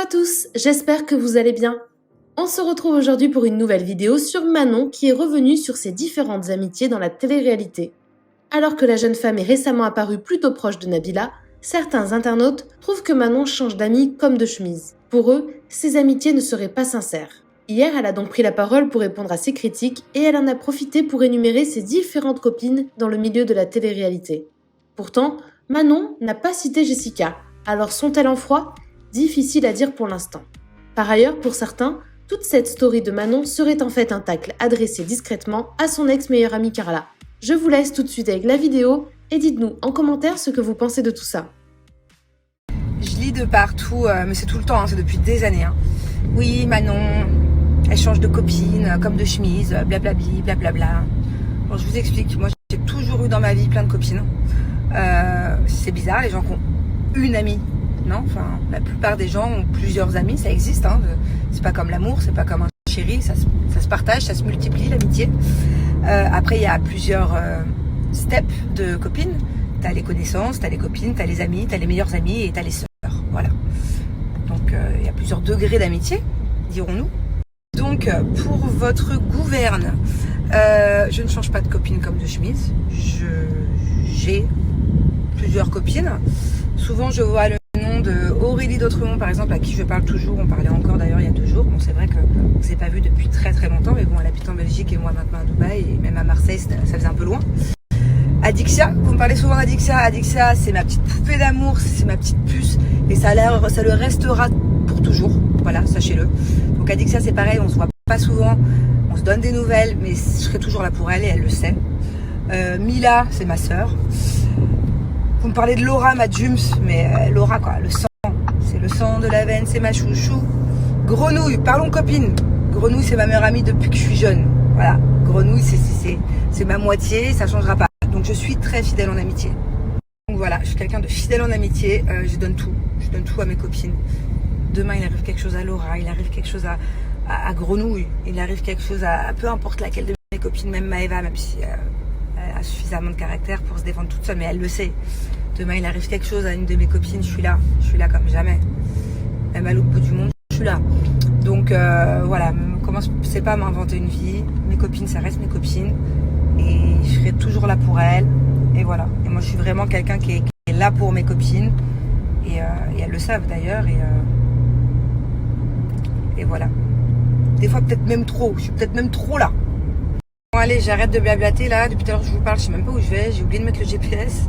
à tous, j'espère que vous allez bien. On se retrouve aujourd'hui pour une nouvelle vidéo sur Manon qui est revenue sur ses différentes amitiés dans la télé-réalité. Alors que la jeune femme est récemment apparue plutôt proche de Nabila, certains internautes trouvent que Manon change d'amis comme de chemise. Pour eux, ces amitiés ne seraient pas sincères. Hier, elle a donc pris la parole pour répondre à ces critiques et elle en a profité pour énumérer ses différentes copines dans le milieu de la télé-réalité. Pourtant, Manon n'a pas cité Jessica, alors sont-elles en froid ? Difficile à dire pour l'instant. Par ailleurs, pour certains, toute cette story de Manon serait en fait un tacle adressé discrètement à son ex-meilleure amie Carla. Je vous laisse tout de suite avec la vidéo et dites-nous en commentaire ce que vous pensez de tout ça. Je lis de partout, mais c'est tout le temps, c'est depuis des années. Oui, Manon, elle change de copine, comme de chemise, blablabli, blablabla. Bon, je vous explique, moi j'ai toujours eu dans ma vie plein de copines. C'est bizarre, les gens qui ont une amie. Non, enfin, la plupart des gens ont plusieurs amis, ça existe. C'est pas comme l'amour, c'est pas comme un chéri, ça se partage, ça se multiplie, l'amitié. Après, il y a plusieurs steps de copines. T'as les connaissances, t'as les copines, t'as les amis, t'as les meilleurs amis et t'as les sœurs. Voilà. Donc, il y a plusieurs degrés d'amitié, dirons-nous. Donc, pour votre gouverne, je ne change pas de copine comme de chemise. J'ai plusieurs copines. Souvent, je vois le nom de Aurélie d'Autremont, par exemple, à qui je parle toujours. On parlait encore d'ailleurs il y a 2 jours. Bon, c'est vrai qu'on ne s'est pas vu depuis très très longtemps, mais bon, elle habite en Belgique et moi maintenant à Dubaï, et même à Marseille, ça faisait un peu loin. Adixia, vous me parlez souvent d'Adixia. Adixia, c'est ma petite poupée d'amour, c'est ma petite puce, et ça le restera pour toujours. Voilà, sachez-le. Donc Adixia, c'est pareil, on se voit pas souvent, on se donne des nouvelles, mais je serai toujours là pour elle et elle le sait. Mila, c'est ma sœur. Vous me parlez de Laura, ma Jums, mais Laura quoi, le sang, c'est le sang de la veine, c'est ma chouchou. Grenouille, parlons copine. Grenouille, c'est ma meilleure amie depuis que je suis jeune. Voilà, Grenouille, c'est ma moitié, ça changera pas. Donc je suis très fidèle en amitié. Donc voilà, je suis quelqu'un de fidèle en amitié, je donne tout à mes copines. Demain, il arrive quelque chose à Laura, il arrive quelque chose à Grenouille, il arrive quelque chose à peu importe laquelle de mes copines, même Maëva, même si elle a suffisamment de caractère pour se défendre toute seule, mais elle le sait. Demain, il arrive quelque chose à une de mes copines, je suis là comme jamais. Même à l'autre bout du monde, je suis là. Donc voilà, commencez pas à m'inventer une vie. Mes copines, ça reste mes copines. Et je serai toujours là pour elles. Et voilà. Et moi, je suis vraiment quelqu'un qui est là pour mes copines. Et elles le savent d'ailleurs. Et voilà. Des fois, peut-être même trop. Je suis peut-être même trop là. Bon, allez, j'arrête de blablater là. Depuis tout à l'heure, je vous parle. Je sais même pas où je vais. J'ai oublié de mettre le GPS.